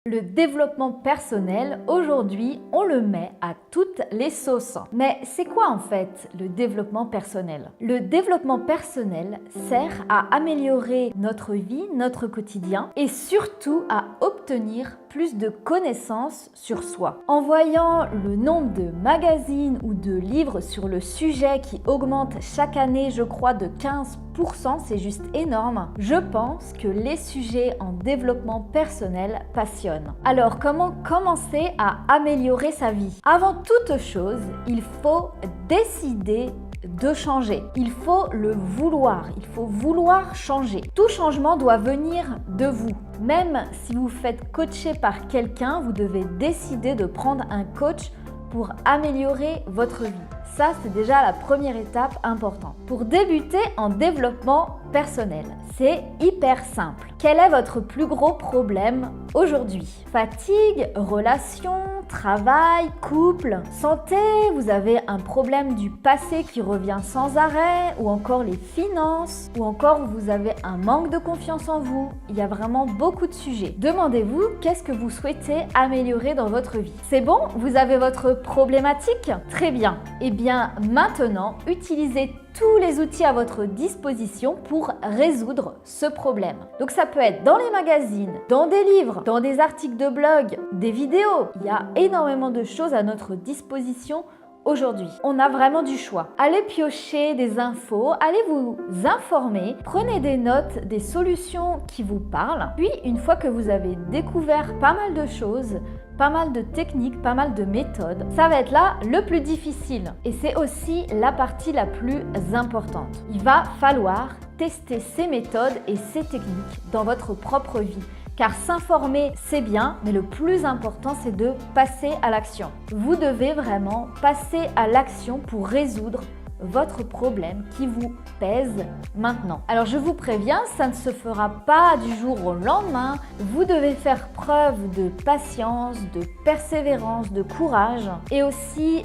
Le développement personnel, aujourd'hui, on le met à toutes les sauces. Mais c'est quoi en fait le développement personnel? Le développement personnel sert à améliorer notre vie, notre quotidien et surtout à obtenir plus de connaissances sur soi. En voyant le nombre de magazines ou de livres sur le sujet qui augmente chaque année, je crois, de 15%, c'est juste énorme, je pense que les sujets en développement personnel passionnent. Alors, comment commencer à améliorer sa vie? Avant toute chose, il faut décider de changer. Il faut le vouloir. Il faut vouloir changer. Tout changement doit venir de vous. Même si vous faites coacher par quelqu'un, vous devez décider de prendre un coach pour améliorer votre vie. Ça, c'est déjà la première étape importante. Pour débuter en développement personnel, c'est hyper simple. Quel est votre plus gros problème aujourd'hui? Fatigue, relation, travail, couple, santé, vous avez un problème du passé qui revient sans arrêt, ou encore les finances, ou encore vous avez un manque de confiance en vous. Il y a vraiment beaucoup de sujets. Demandez-vous qu'est-ce que vous souhaitez améliorer dans votre vie. C'est bon? Vous avez votre problématique? Très bien. Eh bien, maintenant, utilisez tous les outils à votre disposition pour résoudre ce problème. Donc ça peut être dans les magazines, dans des livres, dans des articles de blog, des vidéos. Il y a énormément de choses à notre disposition aujourd'hui. On a vraiment du choix. Allez piocher des infos, allez vous informer, prenez des notes, des solutions qui vous parlent. Puis, une fois que vous avez découvert pas mal de choses, pas mal de techniques, pas mal de méthodes, ça va être là le plus difficile. Et c'est aussi la partie la plus importante. Il va falloir tester ces méthodes et ces techniques dans votre propre vie. Car s'informer, c'est bien, mais le plus important, c'est de passer à l'action. Vous devez vraiment passer à l'action pour résoudre votre problème qui vous pèse maintenant. Alors je vous préviens, ça ne se fera pas du jour au lendemain. Vous devez faire preuve de patience, de persévérance, de courage et aussi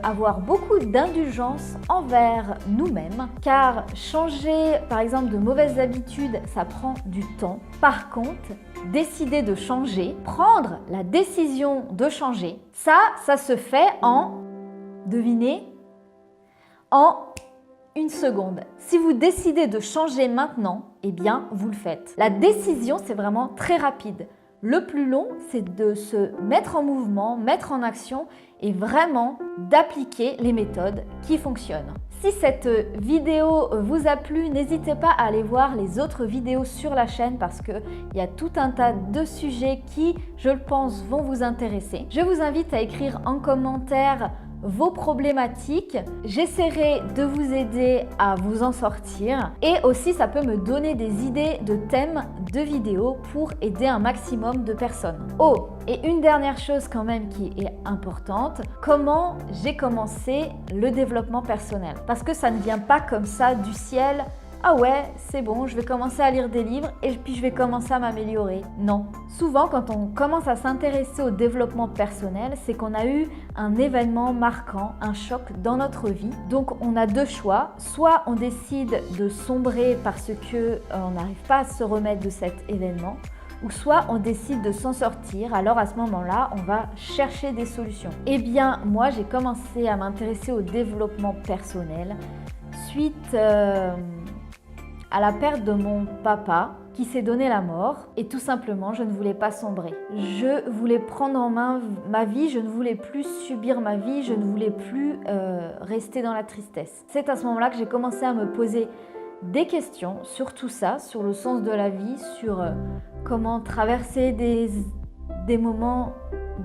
avoir beaucoup d'indulgence envers nous-mêmes, car changer par exemple de mauvaises habitudes, ça prend du temps. Par contre, décider de changer, prendre la décision de changer, ça se fait en, devinez, en une seconde. Si vous décidez de changer maintenant, eh bien, vous le faites. La décision, c'est vraiment très rapide. Le plus long, c'est de se mettre en mouvement, mettre en action et vraiment d'appliquer les méthodes qui fonctionnent. Si cette vidéo vous a plu, n'hésitez pas à aller voir les autres vidéos sur la chaîne parce qu'il y a tout un tas de sujets qui, je le pense, vont vous intéresser. Je vous invite à écrire en commentaire vos problématiques. J'essaierai de vous aider à vous en sortir et aussi ça peut me donner des idées de thèmes de vidéos pour aider un maximum de personnes. Oh, et une dernière chose quand même qui est importante, comment j'ai commencé le développement personnel? Parce que ça ne vient pas comme ça du ciel. Ah ouais, c'est bon, je vais commencer à lire des livres et puis je vais commencer à m'améliorer. Non. Souvent, quand on commence à s'intéresser au développement personnel, c'est qu'on a eu un événement marquant, un choc dans notre vie. Donc, on a deux choix. Soit on décide de sombrer parce qu'on n'arrive pas à se remettre de cet événement, ou soit on décide de s'en sortir. Alors à ce moment-là, on va chercher des solutions. Eh bien, moi, j'ai commencé à m'intéresser au développement personnel suite à la perte de mon papa qui s'est donné la mort et tout simplement je ne voulais pas sombrer. Je voulais prendre en main ma vie, je ne voulais plus subir ma vie, je ne voulais plus rester dans la tristesse. C'est à ce moment-là que j'ai commencé à me poser des questions sur tout ça, sur le sens de la vie, sur comment traverser des moments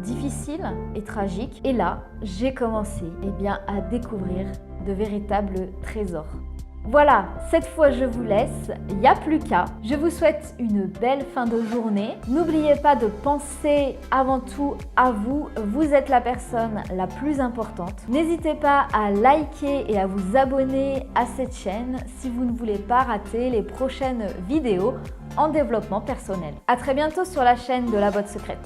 difficiles et tragiques. Et là, j'ai commencé à découvrir de véritables trésors. Voilà, cette fois je vous laisse, il n'y a plus qu'à. Je vous souhaite une belle fin de journée. N'oubliez pas de penser avant tout à vous, vous êtes la personne la plus importante. N'hésitez pas à liker et à vous abonner à cette chaîne si vous ne voulez pas rater les prochaines vidéos en développement personnel. À très bientôt sur la chaîne de la boîte secrète.